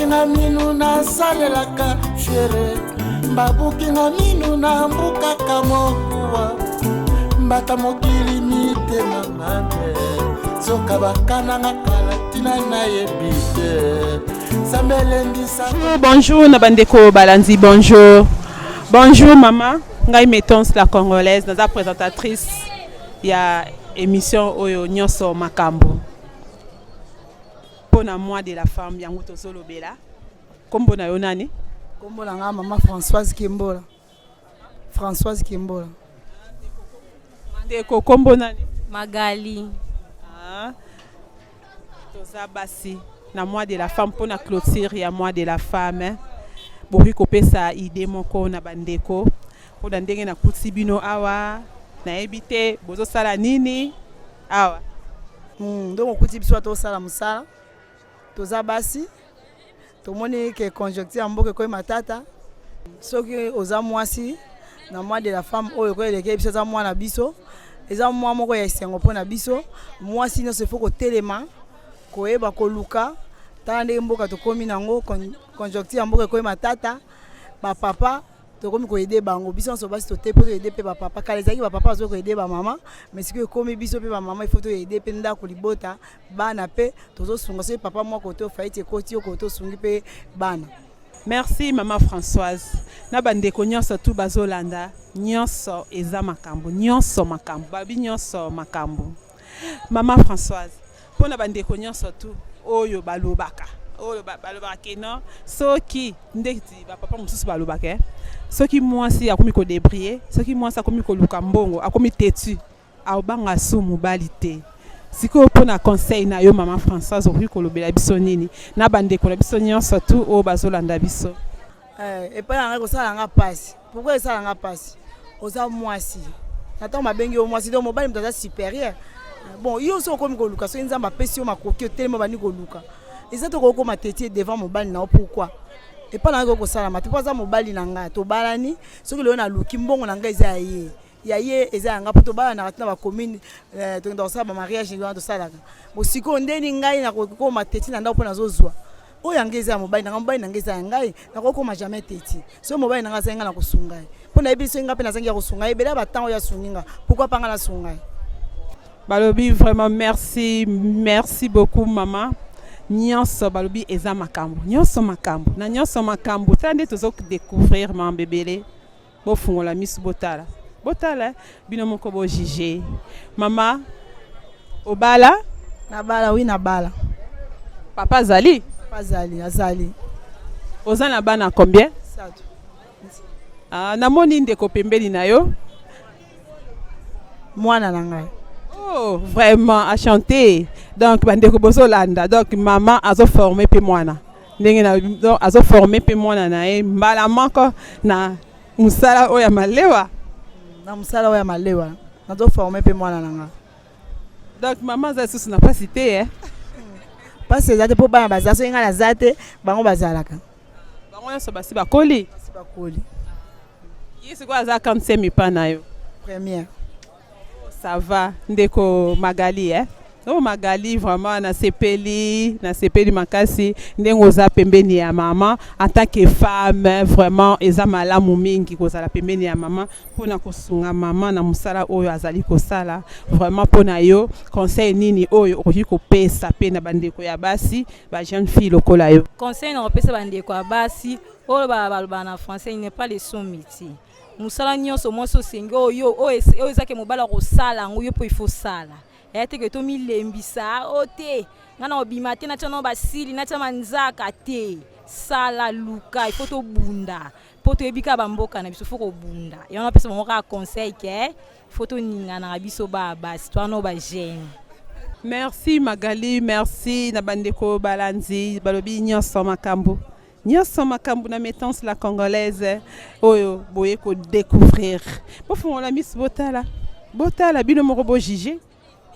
babukinga minu na salelaka chere babukinga minu na mbuka kamokuwa mbata mokili mitema mabe soka bakananga kalatina na yebite sambelendisa. Bonjour Nabandeko Balanzi, bonjour. Bonjour maman, ngai Métons la congolaise, naza présentatrice ya émission oyo Nyonso Makambo. Pona mois de la femme yango tozolo bela. Kombo na yo nani? Kombo na nga maman Françoise Kimbola. Françoise Kimbola. Ndeko kombo nani? Magali. Ah. Toza basi na mois de la femme pona clôture ya mois de la femme. Boki kopesa idée moko na bandeko. Pona ndenge na kuti bino awa na ebite bozo sala nini? Awa. Donc okuti biso to sala musala. Toza basi. Tomoni ke conjoncture mboke ko matata. Soki oza mwasi na mois de la femme oyo ko eleke biso za mwana biso. Eza mwa moko ya isengo pona biso. Mwasi no se faut ko telema ko eba ko luka. Tande mboka to komi nango conjoncture mboke ko matata. Ba papa to komi ko aider bango biso so basi to te po to aider pe ba papa kala ezaki ba papa zo ko aider ba mama mais ce que komi biso pe ba mama il faut to aider pe nda ko libota bana pe to zo sunga so papa mo ko to faite ko ti ko to sungi pe bana. Merci maman Françoise. Na bandeko nyonso tu bazolanda nyonso eza makambo nyonso makambo babi nyonso makambo. Maman Françoise pona bandeko nyonso tu oyo balobaka oyo balobaka non soki ndeti ba papa mususu balobaka soki mwasi akomi ko débrier soki mwasi akomi ko luka mbongo akomi tetu abanga su mobali te siko pona conseil na yo maman Françoise okoki kolobela biso nini na bandeko na biso nyonso tu oyo bazolanda biso. Et pas nga ko sala nga passe pourquoi sala nga passe oza mwasi natan mabengi o mwasi donc mobali mutaza supérieur bon yo so komi ko luka so nzamba pesi yo makoki o telema bani ko luka ezate ko matete devant mobali na pourquoi et pas nga ko sala mate pas za mobali na nga to balani soki le na luki mbongo na nga eza ye ya ye eza nga poto bala na ba commune to ndo sa ba mariage ngo to sala bo siko ndeni ngai na ko matete na ndapo na zozwa o yangeza mobali na mobali na ngeza ngai na ko ma jamais teti so mobali na nga zenga na ko sungai pona ebiso nga pe na zenga ko sungai bela ba temps ya sunginga pourquoi pas nga na sungai. Balobi vraiment merci beaucoup maman. Nyonso balobi eza makambo nyonso makambo na nyonso makambo tande tozo découvrir ma bébélé bo fungola misu botala bino moko bo jige mama obala na bala oui na bala papa azali azali ozana bana combien satu namoni ndeko pembeli na yo mwana na ngai. Oh, vraiment à chanter. Donc bandeko bozolanda. Donc maman azo formé pe mwana. Ndenge na donc azo formé pe mwana na e mbala moko na musala oya malewa. Na musala oya malewa. Na zo formé pe mwana na nga. Donc maman za susu na pas cité Parce que zate po ba bazaso nga na zate bango bazalaka. Bango nyonso basi bakoli. Basi bakoli. Yesi kwa za 45 pa na yo. Première. Ça va, ndeko Magali Oh Magali vraiment na sepeli makasi ndengo za pembeni ya maman en tant que femme vraiment eza malamu mingi kozala pembeni ya maman pona kosunga maman na musala oyo azali kosala vraiment pona yo conseil nini oyo okoki kopesa pe na bandeko ya basi ba jeune fille lokola yo. Conseil na kopesa bandeko ya basi oyo ba na français il n'est pas les son métier. Musala nyonso moso sengi oyo ezake mobala ko sala ngo yo po il faut sala. Ete ke to milembisa ote ngana obima te na tshano basili na tshama nzaka te sala luka il faut to bunda poto ebika bamboka na biso foko bunda yona pesa mo ka conseil ke faut ninga na biso ba basi to no ba jeune. Merci Magali, merci na bandeko Balanzi balobi nyonso makambo. Nyonso makambo na Métons la congolaise oyo boye ko découvrir. Bo fongola miss botala bino moko bo juger.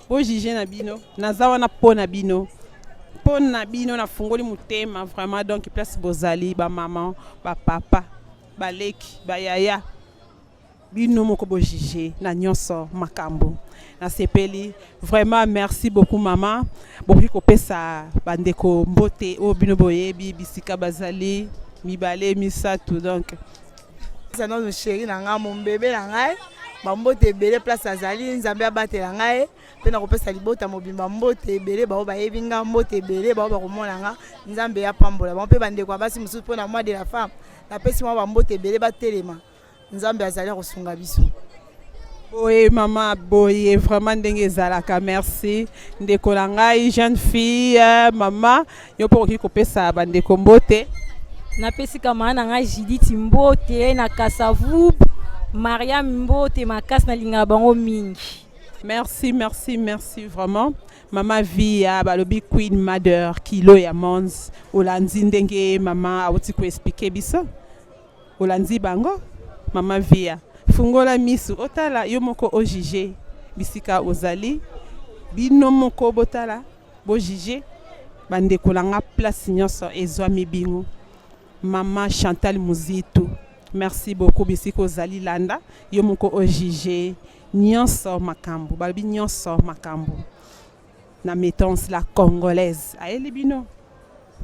Bo juger na bino nazawa na pona bino na fungoli mutema vraiment donc place bozali ba maman ba papa ba leki ba yaya bino moko bo juger na nyonso makambo na sepeli. Vraiment merci beaucoup maman boki kopesa bandeko mbote o bino boyebi bisika bazali mibale misatu. Donc ça non chéri na nga mon bébé na ngai bambote ebele place azali nzambe abatela ngai pe na kopesa libota mobimba mbote ebele bao bayebi nga mbote ebele bao bakomona nga nzambe ya pambola bao pe bandeko basi mususu mpona mois de la femme napesi mwa bambote ebele batelema nzambe azali kosunga biso. Boye maman boye vraiment ndenge ezalaka. Merci ndeko na ngai jeune fille maman yo po koki kopesa bandeko mbote. Napesi kama na ngai Judith mbote na Kasavu Mariam mbote makasi na linga bango mingi. Merci merci merci vraiment maman via balobi Queen Mother kilo ya Mons Olandi ndenge maman awuti ko expliquer biso Olandi bango maman via fungola misu otala yo moko o juger bisika ozali bino moko botala bo juger bandeko langa place nyonso ezwami bingo. Maman Chantal Muzitu merci beaucoup bisika ozali landa yo moko o juger nyonso makambo balobi nyonso makambo na mettons la congolaise ayeli bino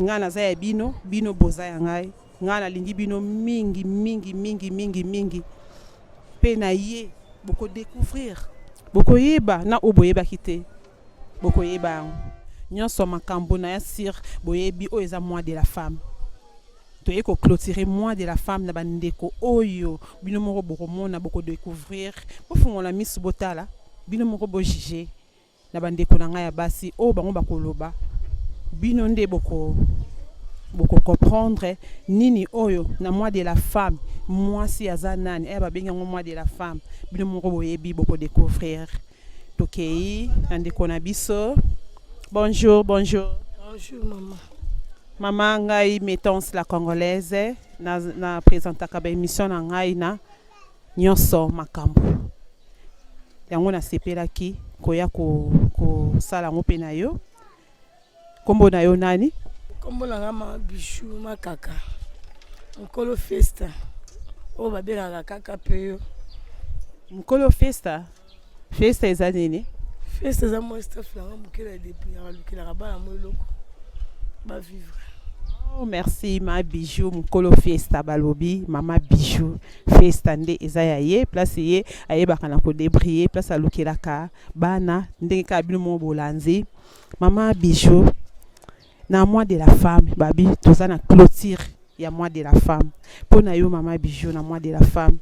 ngana za ya bino bino boza ya ngai ngana lingi bino mingi mingi mingi mingi mingi pe na ye boko découvrir boko yeba na oboyeba kite boko yeba nyonso makambo na ya sir boyebi o eza mois de la femme to eko clôturer mois de la femme na bandeko oyo bino moko boko mona boko découvrir bo fungola misu botala bino moko bo juger na bandeko na ngai ya basi o bango bakoloba bino nde boko comprendre nini oyo na mois de la femme mwasi aza nani babenga mois de la femme bino moko boyebi boko découvrir tokei andeko na biso. Bonjour bonjour. Bonjour maman. Maman ngai mettons la congolaise na présentaka ba émission na ngai na nyonso makambo yango na sepelaki koya ko sala ngo pe na yo kombo na yo nani? Kombo na ngama Bijou Makaka Mkolo Festa o babengaka kaka pe yo Mkolo Festa. Festa eza nini? Festa za mo staff la mukela depuis ya lukela bana mo loko ba vivre. Oh merci ma Bijou Mkolo Festa balobi mama Bijou Festa nde eza ya ye place ye ayebaka na ko débrier place alukelaka bana ndenge ka bino mo bolanzi mama Bijou na mois de la femme babi toza na clôture ya mois de la femme pona yo mama Bijou na mois de la femme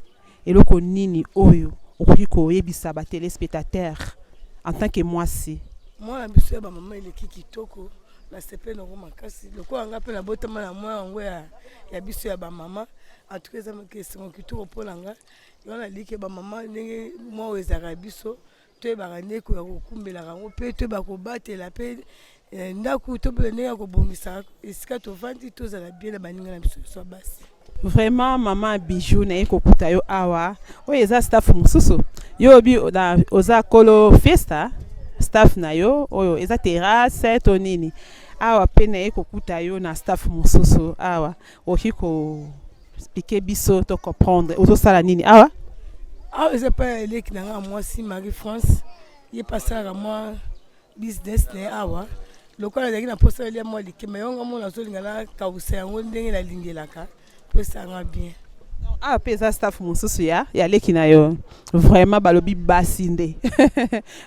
eloko nini oyo okoki koyebisa ba téléspectateurs en tant que mwasi? Moi na biso ya ba mama eleki kitoko na sepe no makasi loko anga pe na botama na moi yango ya biso ya ba mama en tout cas ça me question kitoko polanga yona like ba mama ndenge moi ezaka biso to ba ndeko ya kokumbela rango pe to ba ko batela pe ndaku to be ndenge ko bomisa esika to vandi to za la bien na baninga na biso so basi. Vraiment maman Bijou na ekokuta yo awa oyo eza staff mususu yo bi oza Kolo Festa staff na yo oyo eza terrasse to nini awa pe na ekokuta yo na staff mususu awa oki ko expliquer biso to comprendre ozo sala nini awa eza pa eleki na nga mwasi Marie France ye pasaka moi business ne awa lokola ezalaki na posa elia mwa likema yongo mona azolinga na kausa yango ndenge nalingelaka posanga bien. Ah pesa staff mususu ya leki na yo vraiment balobi basi nde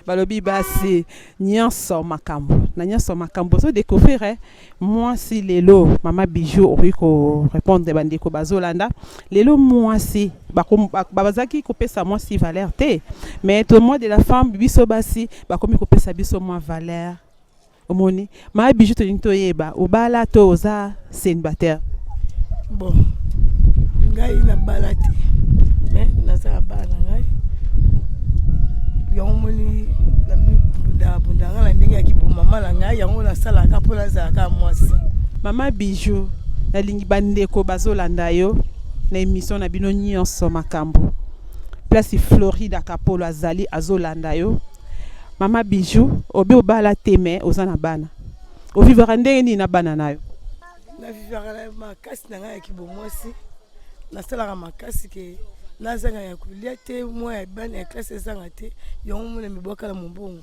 balobi basi nyonso makambo na nyonso makambo so découvrir moi si lelo mama Bijou oriko répondre bandeko bazolanda lelo moi si bazaki kopesa moi si valeur te mais tout le monde de la femme biso basi bakomi kopesa biso moi valeur omoni mama Bijou to ninto yeba obala to oza célibataire. Bon ngai na balati mais naza bana ngai yango moni na bunda ngala ndenge ya kibu mama na ngai yango na sala ka pona za ka mwasi. Mama Bijou na lingi bandeko bazolanda yo na émission na bino nyonso makambo place Florida Kapolo azali azolanda yo mama Bijou obi obala teme ozana bana o vivre ndenge ni na bana nayo na vivre na makasi na ngai ya kibu mwasi na sala makasi ke nazanga ya kolia te mwa ya bana ya classe ezanga te yango mona mibwakala mobongo.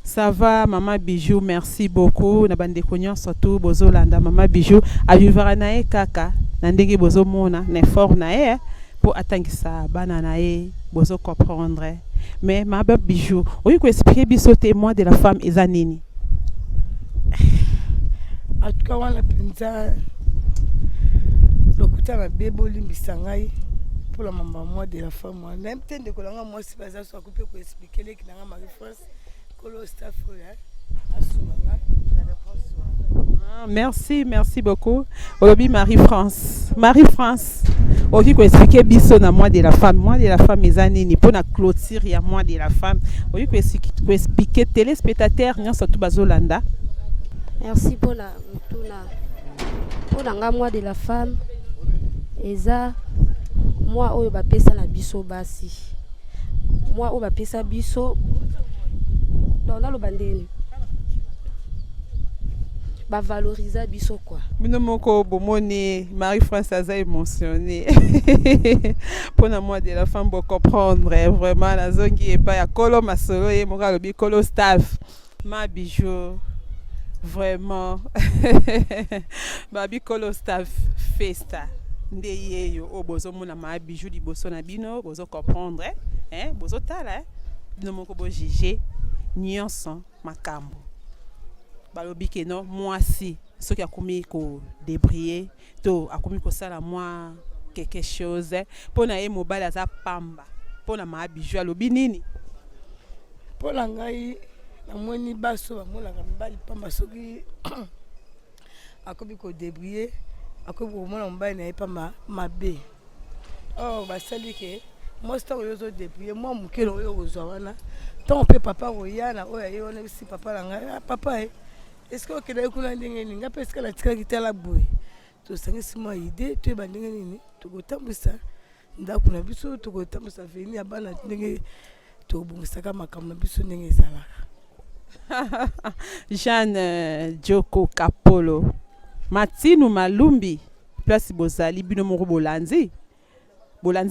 Ça va, Maman Bijou, merci beaucoup. Na bande konyon surtout bozolanda Maman Bijou. Avivara na e kaka, na ndenge bozo mona, na effort na e pour atangisa bana na e bozo comprendre. Mais Maman Bijou, oyi ko expliquer biso témoin de la femme ezanini. En tout cas, wana penza lokuta na bebo limbisa ngai pour la maman de la femme. Na mtende kolanga moi si baza so couper ko expliquer les ki na Marie-France. Merci beaucoup. Olobi Marie-France. Marie-France. Oki ko expliquer biso na moi de la femme ezanini pour na clôture ya moi de la femme. Oki ko expliquer téléspectateurs nyonso tu bazolanda. Merci pour la moi de la femme. Eza moi oyo ba pesa na biso basi. Moi oyo ba pesa biso dans le bandeni. Ba valoriser biso quoi. Bino moko bomoni Marie-France aza émotionnée. Pour na moi de la femme pour comprendre vraiment la zone qui est pas ya kolo masolo et mo lobi kolo staff. Ma Bijou vraiment babi kolo staff festa nde yeyo o bozo mona Ma Bijou di boso na bino bozo comprendre bozo tala bino moko bo juger nyonso makambo balobi ke non mwasi soki akomi ko débrier to akomi ko sala moi quelque chose pona ye mobali aza pamba pona Ma Bijou alobi nini pona ngai namoni baso bamolaka mobali pamba soki akomi ko débrier akomi komona mobali na ye pamba mabe basali ke moi star oyo débrier moi mokelo oyo kozwa wana tant on peut papa royana oyo aye wana bisi papa na ngai papa est-ce que okenda kuna ndenge nini ngape est-ce que la tika kitala boye tosangisi mwa idée toyeba ndenge nini tokotambwisa ndako na biso tokotambwisa veni ya bana ndenge tokobongisaka makambo na biso ndenge ezalaka. Jeanne Joko Kapolo Matinu Malumbi place bozali bino moko bolanzi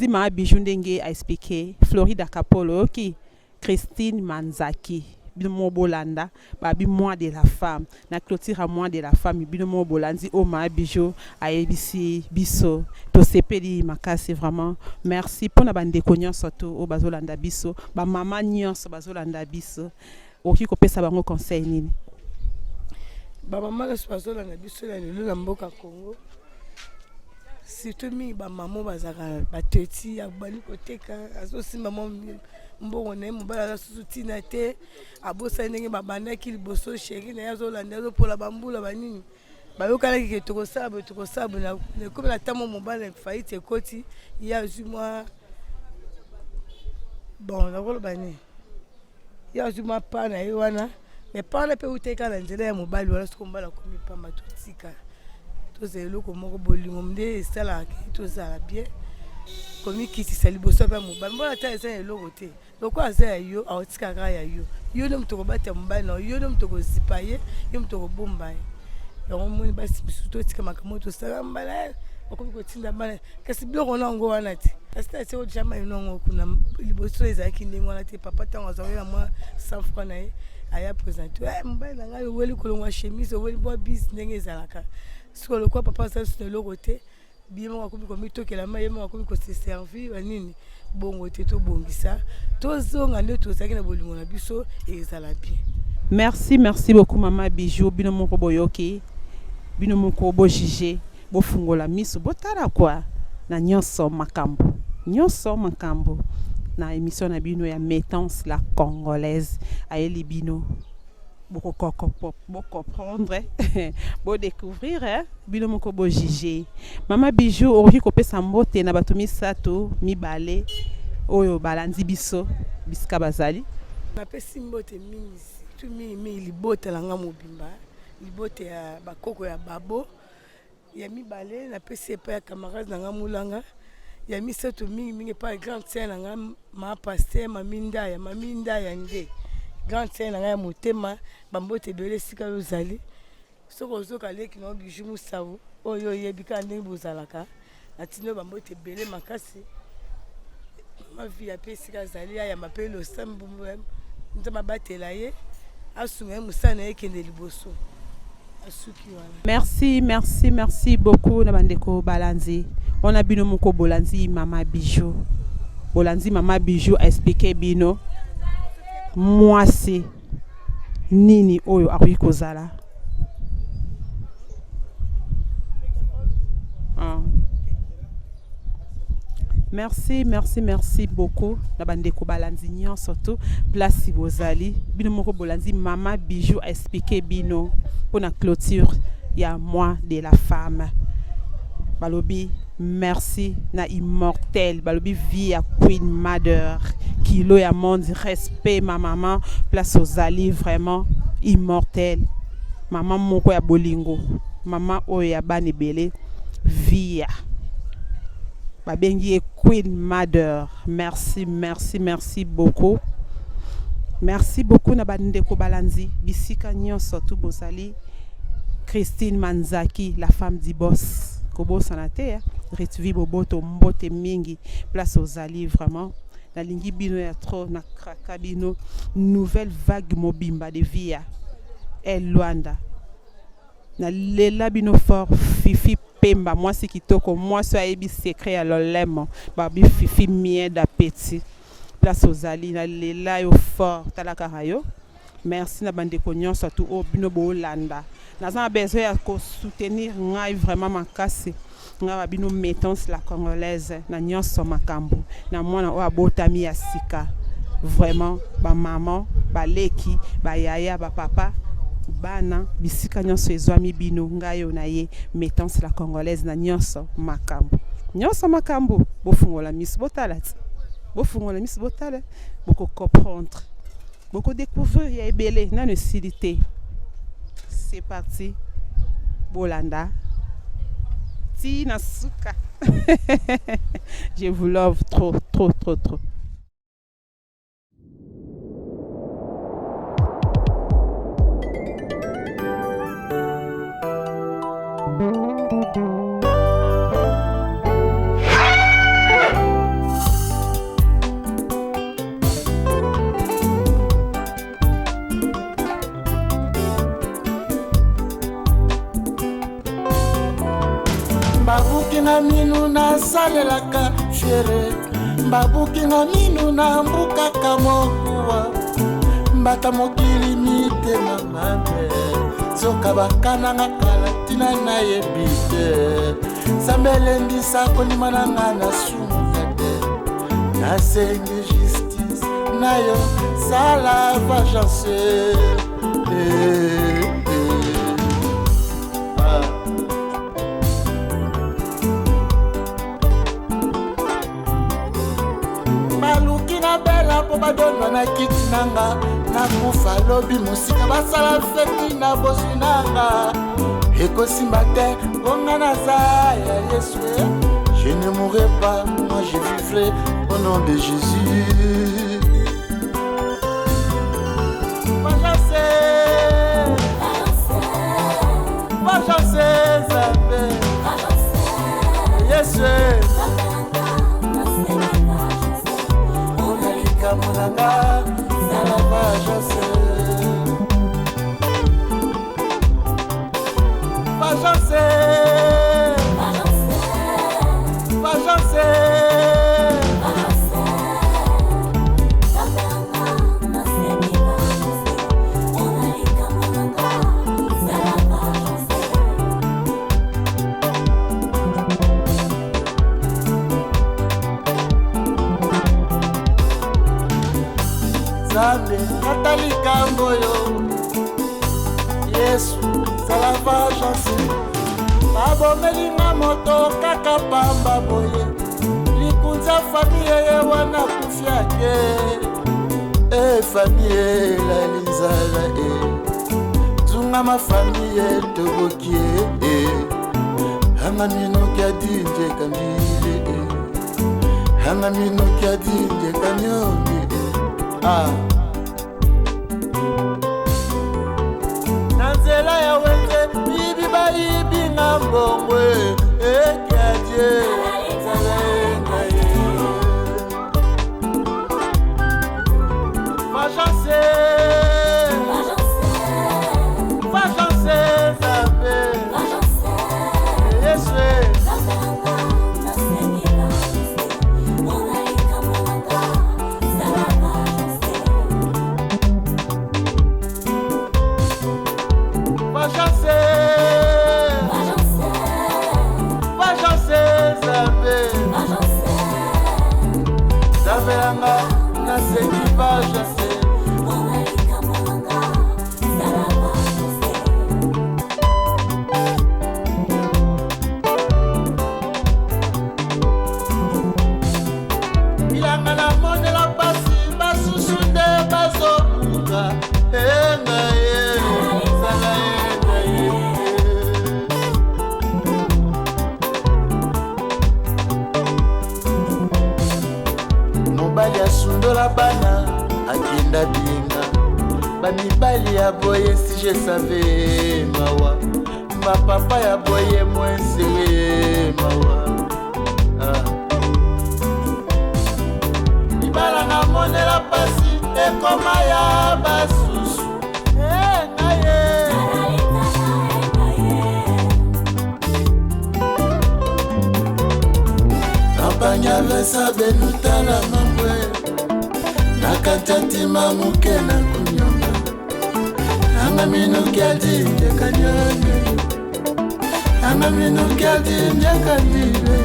Ma Bijou ndenge a expliqué Florida Kapolo ki Christine Manzaki bino mo bolanda babi moi de la femme na clôture à moi de la femme bino mo bolandi o Ma Bijou a ebisi biso to sepeli makasi vraiment merci pour na bande konyon surtout o bazolanda biso ba mama nyonso bazolanda biso oki kopesa bango conseil nini ba mama la bazolanda biso la lelo na mboka Congo surtout mi ba mama bazaka bateti ya bali koteka aso simba mbongo na mobala la susutina te abosa ndenge babandaki liboso sheri na yazolanda azopola bambula banini bayokalaki ke tokosaba na comme la tamo mobala faillite ekoti ya zuma bon nakoloba nini ya zuma pana ye wana mais pana mpe uteka na nzela ya mobali wana soki mobala komi pamba totika tozala eloko moko bolingo nde esalaka tozala bien komi kitisa liboso mpe mobali mbona ata eza eloko te loko aza ya yo aotikaka ya yo nde moto kobata mobali na yo nde moto kozipa ye yo moto kobomba ye yango moni basi bisu totika makambo tosala mbala bakomi kotinda bana kasi biloko nango wana te kasi tati ojama enongo kuna liboso ezalaki ndenge wana te papa ntango azawela mwa 100 francs na ye aya présente mobali na ngai oweli kolongwa chemise oweli bwa bisi ndenge ezalaka sikoyo lokwa papa azali suna eloko te biye moko akomi komitokela ma ye moko akomi koseservi banini bongo te tobongisa tozonga nde tozalaki na bolingo na biso ezala bien. Merci beaucoup Maman Bijou bino moko boyoki bino moko bojije bofungola miso botala kwa na nyonso makambo na émission na bino ya Métance la Congolaise ayeli bino beaucoup comprendre bo découvrir bino moko bo juger Maman Bijou oki kopesa mbote na bato misato mibale oyo balandi biso bisika bazali napesi mbote mingi tu mingi libote langa mobimba libote ya bakoko ya babo ya mibale napesi epa ya camarade nanga mulanga ya misato mingi pa grande sœur nanga ma pasteur maminda ya nde grande sœur nanga ya motema bambote ebele esika oyo ozali soki ozoka leki na Bijou Moussaou oyo oyebika ndenge bozalaka natino bambote belé makasi ma vie a pesika zali ya mapelo sambu ntama batela ye asunga musana ekende liboso asuki wana. Merci beaucoup na bandeko Balanzi. On a bino moko Bolanzi Mama Bijou. Bolanzi Mama Bijou a expliqué bino mwasi nini oyo akoki kozala. Merci beaucoup. Na bandeko Balanzi nyon surtout place bozali. Bino moko Bolanzi Mama Bijou a expliqué bino pour la clôture ya mois de la femme. Balobi merci na immortel. Balobi vie à Queen Mother. Kilo ya monde respect ma maman place ozali vraiment immortel. Maman moko ya bolingo. Maman oyo ya banebele via. Babengi Queen Mother. Merci beaucoup. Merci beaucoup na bandeko Balanzi. Bisika nyonso tu bozali. Christine Manzaki, la femme du boss. Kobo sanate, retvi boboto mbote mingi. Place aux alliés vraiment. Na lingi bino ya trop na kraka bino. Nouvelle vague mobimba de via. El Luanda. Na lela bino fort Fifi Pemba. Moi c'est kitoko. Moi c'est aebi secret à l'olemo. Babi Fifi mien d'appétit. Place aux alliés. Na lela yo fort. Talakarayo. Merci na bandeko nyonso tout au bino bo Landa. Nous avons besoin de soutenir vraiment makasi. Nous avons mettons la congolaise na nyonso makambo. Na mwana o abotami ya sika. Vraiment ba maman, ba leki, ba yaya, ba papa, bana bisika nyonso ezwami bino ngayo na ye mettons la congolaise na nyonso makambo. Nyonso makambo bo fungola miss botala. Bo fungola miss botala. Boko comprendre. Boko découvrir ya ebele na necessité. C'est parti. Bolanda. Tina Suka. Je vous love trop. Babuki na minu na salelaka chere. Babuki na minu na mbuka kamokuwa. Mbata mokili mite mamame. Soka bakana nga kalatina na yebite. Sambelendi sako ni mananga na sumukate. Nasengi justice na yo sala vengeance. Bela po badonwa na kiti nanga na kufa lobi musika basala feti na bosi nanga ekosimba te onga naza ya Yesu. Je ne mourrai pas, moi je vivrai au nom de Jésus. Vajase Zambe Yesu. Monanga, Vajase Zambe Natalika Mboyo Yesu Salava Jansi Babomelinga moto kaka pamba boye Likunza famille ye wana kufiake famille la linzala Zunga ma famille tobokie Hanga mino kia dinje kandile Hanga mino kia dinje kanyonge Nanzela ya wenze bibi ba ibi ngambongwe ekiadie Wanda Bienga bamibali ya boye si je savais mawa papa ya boye mwenseye mawa libala na monela pasi ekoma ya basusu naye kampanya vesa benutala mambwe nakatatima muke na kunyonga anga minukiadi ndekanyane anga minukiadi ndekandile